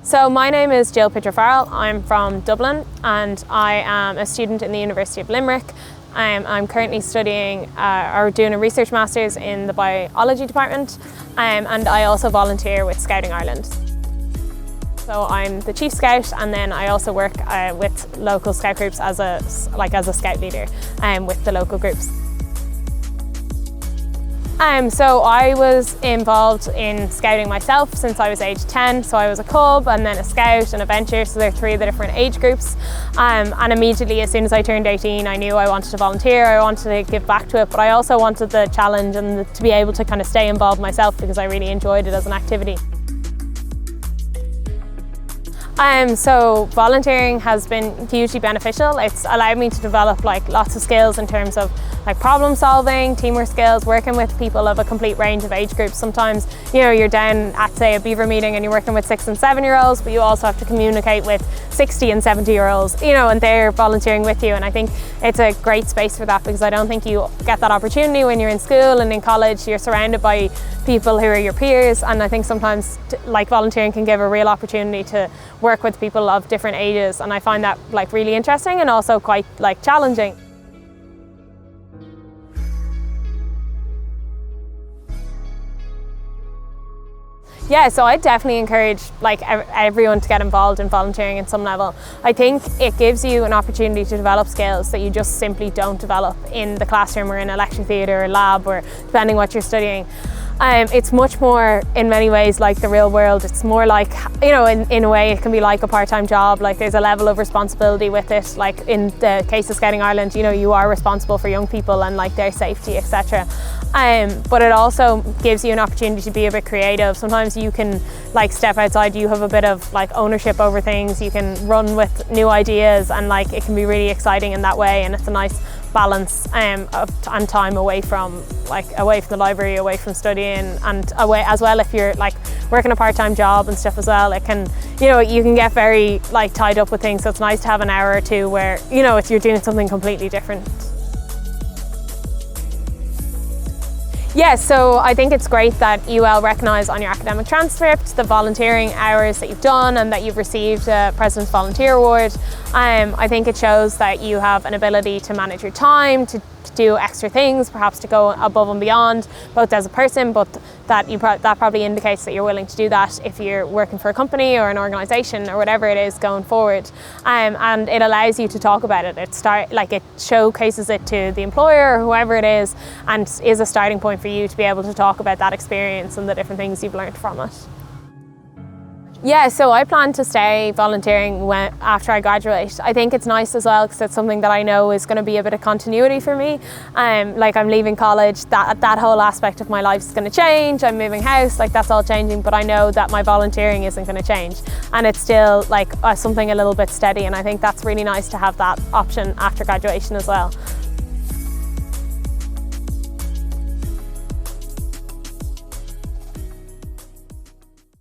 So my name is Jill Pitcher Farrell. I'm from Dublin and I am a student in the University of Limerick. I'm currently studying or doing a research master's in the biology department, and I also volunteer with Scouting Ireland. So I'm the chief scout, and then I also work with local scout groups as a scout leader with the local groups. So I was involved in scouting myself since I was age 10. So I was a cub and then a scout and a venture. So there are three of the different age groups. And immediately as soon as I turned 18, I knew I wanted to volunteer. I wanted to give back to it, but I also wanted the challenge and to be able to kind of stay involved myself because I really enjoyed it as an activity. So volunteering has been hugely beneficial. It's allowed me to develop lots of skills in terms of problem solving, teamwork skills, working with people of a complete range of age groups. Sometimes, you're down at, say, a beaver meeting and you're working with 6 and 7 year olds, but you also have to communicate with 60 and 70 year olds, and they're volunteering with you. And I think it's a great space for that because I don't think you get that opportunity when you're in school and in college. You're surrounded by people who are your peers, and I think sometimes volunteering can give a real opportunity to work with people of different ages, and I find that really interesting and also quite challenging. Yeah, so I definitely encourage everyone to get involved in volunteering in some level. I think it gives you an opportunity to develop skills that you just simply don't develop in the classroom or in a lecture theatre or lab, or depending what you're studying. It's much more, in many ways, like the real world. It's more in a way, it can be like a part-time job. There's a level of responsibility with it. In the case of Scouting Ireland, you are responsible for young people and their safety, etc. But it also gives you an opportunity to be a bit creative. Sometimes you can step outside. You have a bit of ownership over things. You can run with new ideas, and it can be really exciting in that way. And it's a nice balance and time away from the library, away from studying, and away as well if you're working a part-time job and stuff as well. It can, you can get very tied up with things, so it's nice to have an hour or two where you're doing something completely different. Yeah, so I think it's great that UL recognise on your academic transcript the volunteering hours that you've done and that you've received a President's Volunteer Award. I think it shows that you have an ability to manage your time, to do extra things, perhaps to go above and beyond, both as a person, but that probably indicates that you're willing to do that if you're working for a company or an organisation or whatever it is going forward. And it allows you to talk about it. It showcases it to the employer or whoever it is, and is a starting point for you to be able to talk about that experience and the different things you've learned from it. Yeah, so I plan to stay volunteering after I graduate. I think it's nice as well because it's something that I know is going to be a bit of continuity for me. I'm leaving college, that whole aspect of my life is going to change. I'm moving house, that's all changing, but I know that my volunteering isn't going to change, and it's still something a little bit steady, and I think that's really nice to have that option after graduation as well.